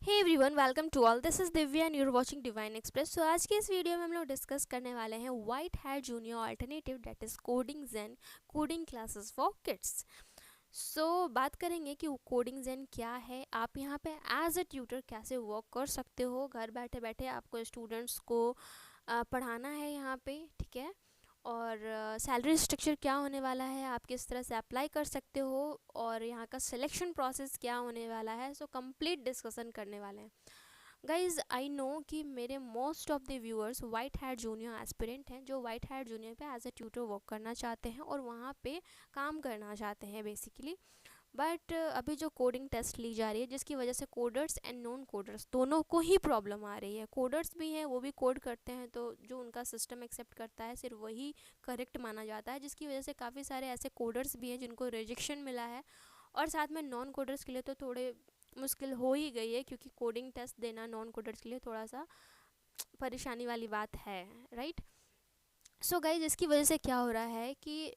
Hey everyone, welcome to all. This is Divya and you're watching Divine Express. So आज के इस video में हम लोग डिस्कस करने वाले हैं White Hat Junior alternative, that is Coding Zen, coding classes for kids. So बात करेंगे कि कोडिंग ज़ेन क्या है, आप यहाँ पे एज अ ट्यूटर कैसे वर्क कर सकते हो। घर बैठे बैठे आपको स्टूडेंट्स को पढ़ाना है यहाँ पे, ठीक है। और सैलरी स्ट्रक्चर क्या होने वाला है, आप किस तरह से अप्लाई कर सकते हो, और यहाँ का सिलेक्शन प्रोसेस क्या होने वाला है। सो कंप्लीट डिस्कशन करने वाले हैं। गाइज आई नो कि मेरे most of the viewers white hat junior aspirant हैं, जो वाइट हैट जूनियर पे एज अ ट्यूटर वर्क करना चाहते हैं और वहाँ पे काम करना चाहते हैं बेसिकली। बट अभी जो कोडिंग टेस्ट ली जा रही है, जिसकी वजह से कोडर्स एंड नॉन कोडर्स दोनों को ही प्रॉब्लम आ रही है। कोडर्स भी हैं, वो भी कोड करते हैं, तो जो उनका सिस्टम एक्सेप्ट करता है सिर्फ वही करेक्ट माना जाता है, जिसकी वजह से काफ़ी सारे ऐसे कोडर्स भी हैं जिनको रिजेक्शन मिला है। और साथ में नॉन कोडर्स के लिए तो थोड़े मुश्किल हो ही गई है, क्योंकि कोडिंग टेस्ट देना नॉन कोडर्स के लिए थोड़ा सा परेशानी वाली बात है, राइट। सो गाइज, इसकी वजह से क्या हो रहा है कि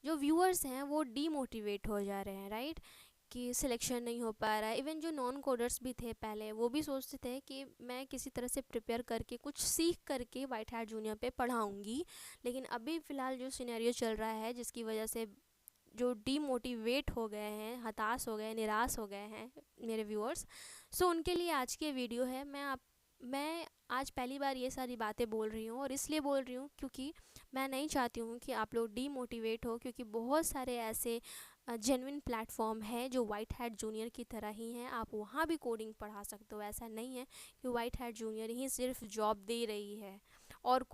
जो व्यूअर्स हैं वो डीमोटिवेट हो जा रहे हैं, राइट, कि सिलेक्शन नहीं हो पा रहा है। इवन जो नॉन कोडर्स भी थे पहले, वो भी सोचते थे कि मैं किसी तरह से प्रिपेयर करके कुछ सीख करके वाइट हैट जूनियर पे पढ़ाऊँगी। लेकिन अभी फ़िलहाल जो सिनेरियो चल रहा है, जिसकी वजह से जो डीमोटिवेट हो गए हैं, हताश हो गए, निराश हो गए हैं मेरे व्यूअर्स, सो उनके लिए आज की वीडियो है। मैं आज पहली बार ये सारी बातें बोल रही हूँ, और इसलिए बोल रही हूँ क्योंकि मैं नहीं चाहती हूँ कि आप लोग डीमोटिवेट हो, क्योंकि बहुत सारे ऐसे जेन्युइन प्लेटफॉर्म है जो वाइट हैट जूनियर की तरह ही हैं। आप वहाँ भी कोडिंग पढ़ा सकते हो। ऐसा नहीं है कि वाइट हैट जूनियर ही सिर्फ जॉब दे रही है और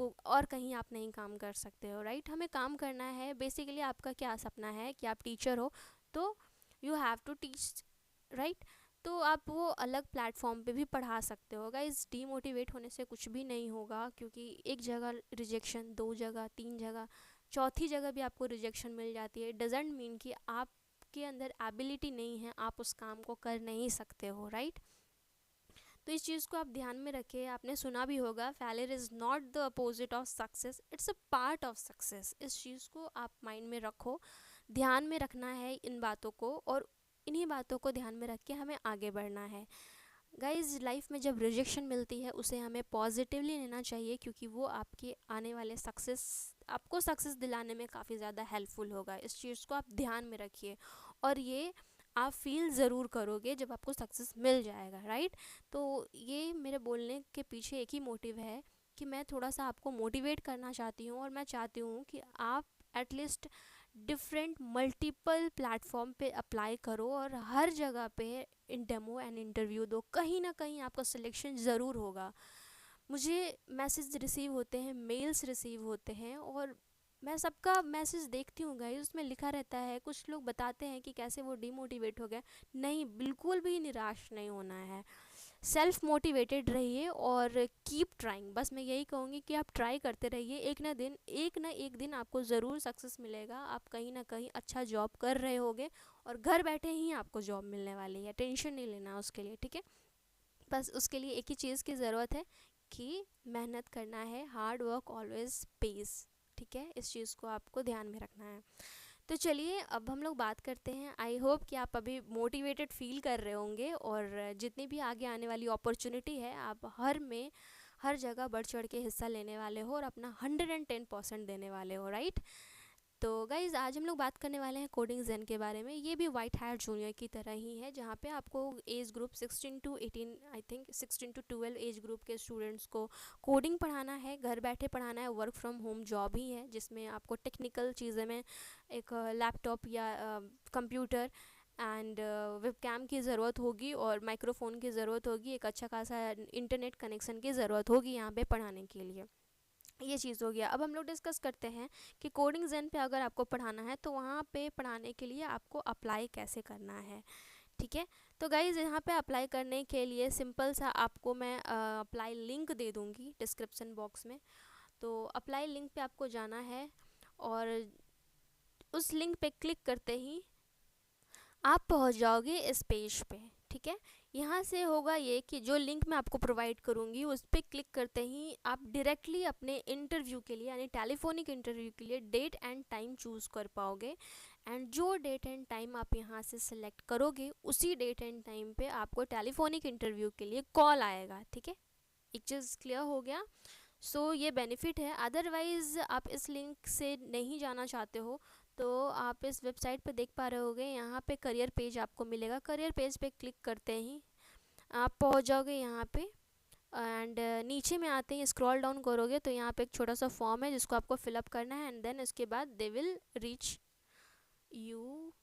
कहीं आप नहीं काम कर सकते हो, राइट। हमें काम करना है। बेसिकली आपका क्या सपना है कि आप टीचर हो, तो you have to teach, right. तो आप वो अलग प्लेटफॉर्म पे भी पढ़ा सकते हो। गाइस, डीमोटिवेट होने से कुछ भी नहीं होगा, क्योंकि एक जगह रिजेक्शन, दो जगह, तीन जगह, चौथी जगह भी आपको रिजेक्शन मिल जाती है, डजेंट मीन कि आपके अंदर एबिलिटी नहीं है, आप उस काम को कर नहीं सकते हो, राइट। तो इस चीज़ को आप ध्यान में रखें। आपने सुना भी होगा, failure is not the opposite of success, it's a part of success. इस चीज़ को आप माइंड में रखो, ध्यान में रखना है इन बातों को, और इन्हीं बातों को ध्यान में रख के हमें आगे बढ़ना है। गाइज, लाइफ में जब रिजेक्शन मिलती है उसे हमें पॉजिटिवली लेना चाहिए, क्योंकि वो आपके आने वाले आपको सक्सेस दिलाने में काफ़ी ज़्यादा हेल्पफुल होगा। इस चीज़ को आप ध्यान में रखिए, और ये आप फील ज़रूर करोगे जब आपको सक्सेस मिल जाएगा, राइट। तो ये मेरे बोलने के पीछे एक ही मोटिव है कि मैं थोड़ा सा आपको मोटिवेट करना चाहती हूँ, और मैं चाहती हूँ कि आप एटलीस्ट डिफरेंट मल्टीपल प्लेटफॉर्म पे अप्लाई करो, और हर जगह पे इन डेमो एंड इंटरव्यू दो। कहीं ना कहीं आपका सिलेक्शन ज़रूर होगा। मुझे मैसेज रिसीव होते हैं, मेल्स रिसीव होते हैं, और मैं सबका मैसेज देखती हूँ गाइस। उसमें लिखा रहता है, कुछ लोग बताते हैं कि कैसे वो डिमोटिवेट हो गए। नहीं, बिल्कुल भी निराश नहीं होना है। सेल्फ मोटिवेटेड रहिए और कीप ट्राइंग। बस मैं यही कहूँगी कि आप ट्राई करते रहिए। एक ना एक दिन आपको ज़रूर सक्सेस मिलेगा। आप कहीं ना कहीं अच्छा जॉब कर रहे होगे, और घर बैठे ही आपको जॉब मिलने वाली है। टेंशन नहीं लेना उसके लिए, ठीक है। बस उसके लिए एक ही चीज़ की ज़रूरत है कि मेहनत करना है। हार्ड वर्क ऑलवेज पेज, ठीक है। इस चीज़ को आपको ध्यान में रखना है। तो चलिए, अब हम लोग बात करते हैं। आई होप कि आप अभी मोटिवेटेड फील कर रहे होंगे, और जितनी भी आगे आने वाली अपॉर्चुनिटी है, आप हर जगह बढ़ चढ़ के हिस्सा लेने वाले हो, और अपना 110% देने वाले हो, राइट। तो गाइज़, आज हम लोग बात करने वाले हैं कोडिंग ज़ेन के बारे में। ये भी वाइट हैट जूनियर की तरह ही है, जहाँ पे आपको age group 16 to 18, I think 16 to 12 age group के स्टूडेंट्स को कोडिंग पढ़ाना है। घर बैठे पढ़ाना है। वर्क फ्रॉम होम जॉब ही है, जिसमें आपको टेक्निकल चीज़ें में एक लैपटॉप या कंप्यूटर एंड वेबकैम की ज़रूरत होगी, और माइक्रोफ़ोन की ज़रूरत होगी। एक अच्छा खासा इंटरनेट कनेक्शन की ज़रूरत होगी यहाँ पे पढ़ाने के लिए। ये चीज़ हो गया। अब हम लोग डिस्कस करते हैं कि कोडिंग ज़ेन पे अगर आपको पढ़ाना है, तो वहाँ पे पढ़ाने के लिए आपको अप्लाई कैसे करना है, ठीक है। तो गाइज़, यहाँ पे अप्लाई करने के लिए सिंपल सा आपको मैं अप्लाई लिंक दे दूँगी डिस्क्रिप्सन बॉक्स में। तो अप्लाई लिंक पे आपको जाना है, और उस लिंक पे क्लिक करते ही आप पहुंच जाओगे इस पेज पे, ठीक है। यहाँ से होगा ये कि जो लिंक मैं आपको प्रोवाइड करूँगी, उस पर क्लिक करते ही आप डायरेक्टली अपने इंटरव्यू के लिए, यानी टेलीफोनिक इंटरव्यू के लिए डेट एंड टाइम चूज़ कर पाओगे। एंड जो डेट एंड टाइम आप यहाँ से सिलेक्ट करोगे उसी डेट एंड टाइम पे आपको टेलीफोनिक इंटरव्यू के लिए कॉल आएगा। ठीक है, एक चीज़ क्लियर हो गया। ये बेनिफिट है। अदरवाइज़ आप इस लिंक से नहीं जाना चाहते हो तो आप इस वेबसाइट पे देख पा रहे होगे, यहाँ पे करियर पेज आपको मिलेगा। करियर पेज पे क्लिक करते ही आप पहुँच जाओगे यहाँ पे, एंड नीचे में आते ही स्क्रॉल डाउन करोगे तो यहाँ पे एक छोटा सा फॉर्म है जिसको आपको फिलअप करना है, एंड देन इसके बाद they will reach you.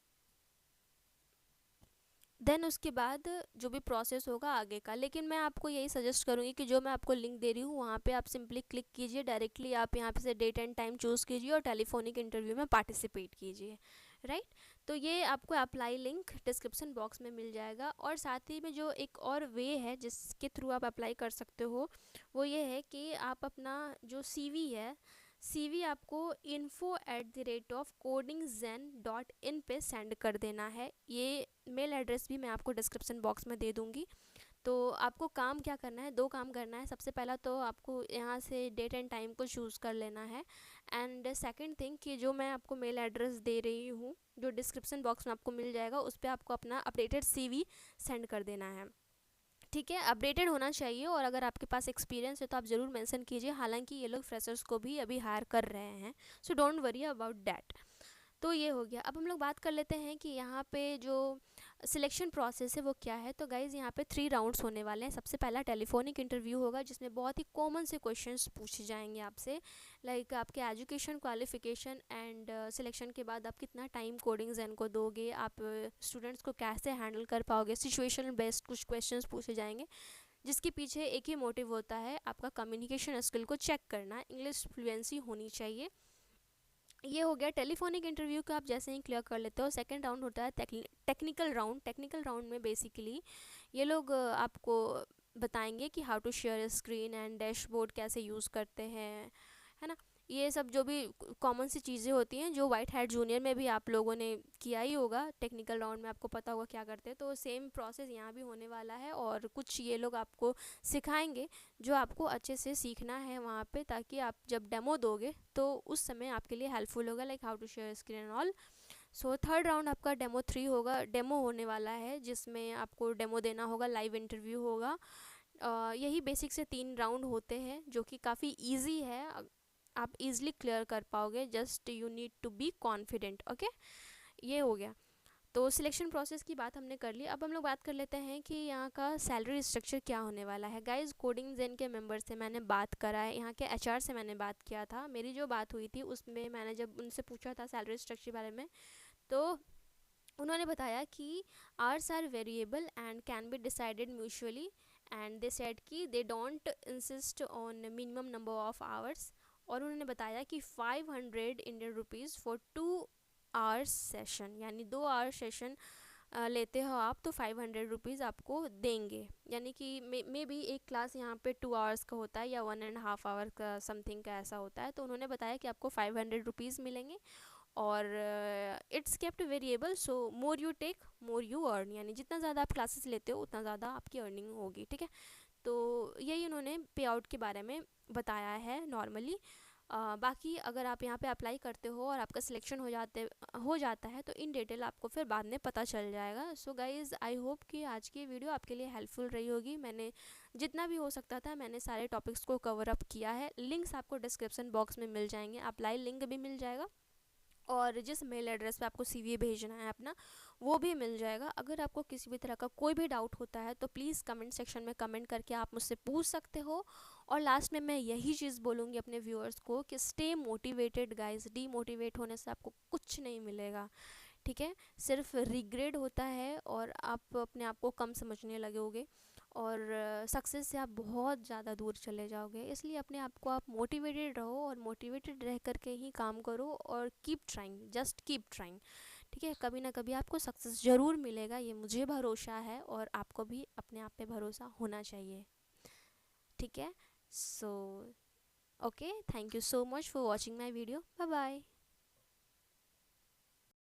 Then उसके बाद जो भी प्रोसेस होगा आगे का, लेकिन मैं आपको यही सजेस्ट करूँगी कि जो मैं आपको लिंक दे रही हूँ वहाँ पे आप सिंपली क्लिक कीजिए, डायरेक्टली आप यहाँ पे से डेट एंड टाइम चूज़ कीजिए और टेलीफोनिक इंटरव्यू में पार्टिसिपेट कीजिए। राइट, तो ये आपको अप्लाई लिंक डिस्क्रिप्शन बॉक्स में मिल जाएगा। और साथ ही में जो एक और वे है जिसके थ्रू आप अप्लाई कर सकते हो वो ये है कि आप अपना जो CV है, CV आपको info@codingzen.in पे सेंड कर देना है। ये मेल एड्रेस भी मैं आपको डिस्क्रिप्शन बॉक्स में दे दूँगी। तो आपको काम क्या करना है, 2 काम करना है। सबसे पहला तो आपको यहाँ से डेट एंड टाइम को चूज़ कर लेना है, एंड सेकंड थिंग कि जो मैं आपको मेल एड्रेस दे रही हूँ जो डिस्क्रिप्शन बॉक्स में आपको मिल जाएगा उस पर आपको अपना अपडेटेड CV सेंड कर देना है। ठीक है, अपडेटेड होना चाहिए, और अगर आपके पास एक्सपीरियंस है तो आप ज़रूर मेंशन कीजिए। हालांकि ये लोग फ्रेशर्स को भी अभी हायर कर रहे हैं, so don't worry about that. तो ये हो गया। अब हम लोग बात कर लेते हैं कि यहाँ पे जो सिलेक्शन प्रोसेस है वो क्या है। तो गाइज़ यहाँ पे 3 राउंड्स होने वाले हैं। सबसे पहला टेलीफोनिक इंटरव्यू होगा जिसमें बहुत ही कॉमन से क्वेश्चंस पूछे जाएंगे आपसे, लाइक आपके एजुकेशन, क्वालिफिकेशन एंड सिलेक्शन के बाद आप कितना टाइम कोडिंग ज़ेन को दोगे, आप स्टूडेंट्स को कैसे हैंडल कर पाओगे, सिचुएशनल बेस्ड कुछ क्वेश्चंस पूछे जाएंगे जिसके पीछे एक ही मोटिव होता है, आपका कम्युनिकेशन स्किल को चेक करना, इंग्लिश फ्लुएंसी होनी चाहिए। ये हो गया टेलीफोनिक इंटरव्यू का। आप जैसे ही क्लियर कर लेते हो, सेकंड राउंड होता है टेक्निकल राउंड। टेक्निकल राउंड में बेसिकली ये लोग आपको बताएंगे कि how to share screen and dashboard कैसे यूज़ करते हैं, है ना। ये सब जो भी कॉमन सी चीज़ें होती हैं जो वाइट हैट जूनियर में भी आप लोगों ने किया ही होगा, टेक्निकल राउंड में आपको पता होगा क्या करते हैं। तो सेम प्रोसेस यहाँ भी होने वाला है, और कुछ ये लोग आपको सिखाएंगे जो आपको अच्छे से सीखना है वहाँ पे, ताकि आप जब डेमो दोगे तो उस समय आपके लिए हेल्पफुल होगा, like how to share screen and all. Third round आपका डेमो 3 होगा, डेमो होने वाला है जिसमें आपको डेमो देना होगा, लाइव इंटरव्यू होगा। यही बेसिक से 3 राउंड होते हैं जो कि काफ़ी ईजी है, आप इजीली क्लियर कर पाओगे, just you need to be confident. Okay, ये हो गया। तो सिलेक्शन प्रोसेस की बात हमने कर ली। अब हम लोग बात कर लेते हैं कि यहाँ का सैलरी स्ट्रक्चर क्या होने वाला है। गाइस, कोडिंग जेन के मेंबर से मैंने बात करा है, यहाँ के HR से मैंने बात किया था। मेरी जो बात हुई थी उसमें मैंने जब उनसे पूछा था सैलरी स्ट्रक्चर के बारे में, तो उन्होंने बताया कि hours are variable and can be decided mutually, and they said कि they don't insist on minimum number of hours. और उन्होंने बताया कि 500 Indian rupees for 2 hours session, यानी 2 आवर सेशन लेते हो आप तो 500 रुपीज़ आपको देंगे। यानी कि मे बी एक क्लास यहाँ पे 2 आवर्स का होता है या 1.5 आवर का समथिंग का ऐसा होता है। तो उन्होंने बताया कि आपको 500 रुपीज़ मिलेंगे, और it's kept variable, so more you take more you earn, यानी जितना ज़्यादा आप क्लासेस लेते हो उतना ज़्यादा आपकी अर्निंग होगी। ठीक है, तो यही उन्होंने पे आउट के बारे में बताया है नॉर्मली। बाकी अगर आप यहाँ पे अप्लाई करते हो और आपका सिलेक्शन हो जाता है तो इन डिटेल आपको फिर बाद में पता चल जाएगा। सो गाइज़, आई होप कि आज की वीडियो आपके लिए हेल्पफुल रही होगी। मैंने जितना भी हो सकता था मैंने सारे टॉपिक्स को कवर अप किया है। लिंक्स आपको डिस्क्रिप्शन बॉक्स में मिल जाएंगे, अप्लाई लिंक भी मिल जाएगा, और जिस मेल एड्रेस पे आपको CV भेजना है अपना वो भी मिल जाएगा। अगर आपको किसी भी तरह का कोई भी डाउट होता है तो प्लीज़ कमेंट सेक्शन में कमेंट करके आप मुझसे पूछ सकते हो। और लास्ट में मैं यही चीज़ बोलूँगी अपने व्यूअर्स को कि स्टे मोटिवेटेड गाइस, डीमोटिवेट होने से आपको कुछ नहीं मिलेगा। ठीक है, सिर्फ रिग्रेट होता है और आप अपने आप को कम समझने लगोगे, और सक्सेस से आप बहुत ज़्यादा दूर चले जाओगे। इसलिए अपने आप को आप मोटिवेटेड रहो, और मोटिवेटेड रह करके ही काम करो, और keep trying, just keep trying. ठीक है, कभी ना कभी आपको सक्सेस ज़रूर मिलेगा, ये मुझे भरोसा है, और आपको भी अपने आप पे भरोसा होना चाहिए। ठीक है, so okay, thank you so much for watching my video. Bye bye.